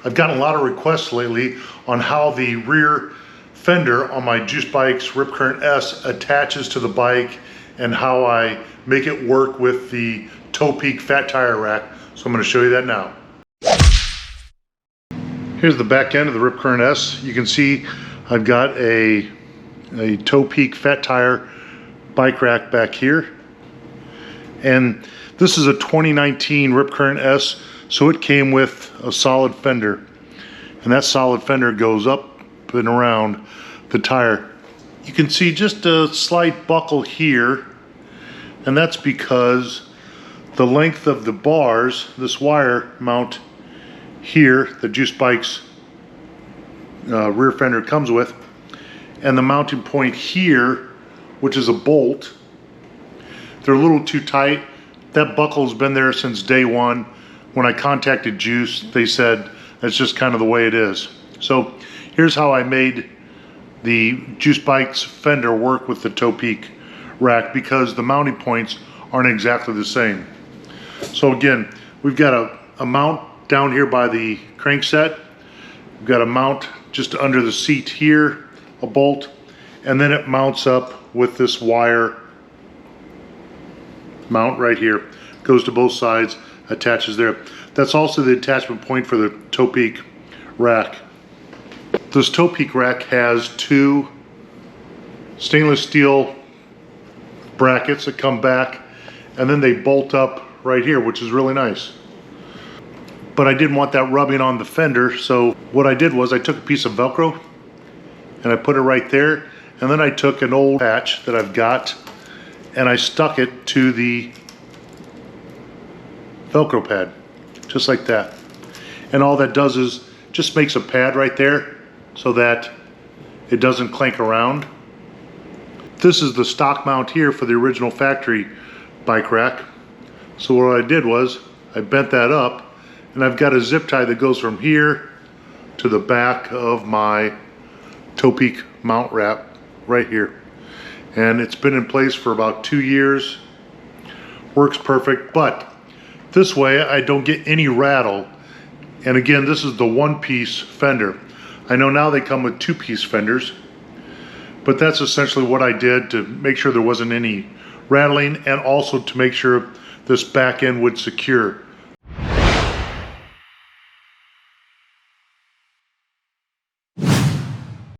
I've gotten a lot of requests lately on how the rear fender on my Juice Bike's Rip Current S attaches to the bike and how I make it work with the Topeak fat tire rack. So I'm going to show you that now. Here's the back end of the Rip Current S. You can see I've got a Topeak fat tire bike rack back here. And this is a 2019 Rip Current S, so it came with a solid fender. And that solid fender goes up and around the tire. You can see just a slight buckle here, and that's because the length of the bars, this wire mount here, the Juice Bike's rear fender comes with, and the mounting point here, which is a bolt, they're a little too tight. That buckle's been there since day one. When I contacted Juice, they said that's just kind of the way it is. So here's how I made the Juice Bike's fender work with the Topeak rack, because the mounting points aren't exactly the same. So again, we've got a mount down here by the crankset. We've got a mount just under the seat here, a bolt, and then it mounts up with this wire mount right here. Goes to both sides, attaches there. That's also the attachment point for the Topeak rack. This Topeak rack has two stainless steel brackets that come back, and then they bolt up right here, which is really nice. But I didn't want that rubbing on the fender, so what I did was I took a piece of Velcro and I put it right there, and then I took an old patch that I've got and I stuck it to the Velcro pad, just like that. And all that does is just makes a pad right there so that it doesn't clank around. This is the stock mount here for the original factory bike rack. So what I did was I bent that up, and I've got a zip tie that goes from here to the back of my Topeak mount wrap right here. And it's been in place for about 2 years. Works perfect, but this way I don't get any rattle. And again, this is the one-piece fender. I know now they come with two-piece fenders, but that's essentially what I did to make sure there wasn't any rattling, and also to make sure this back end would secure.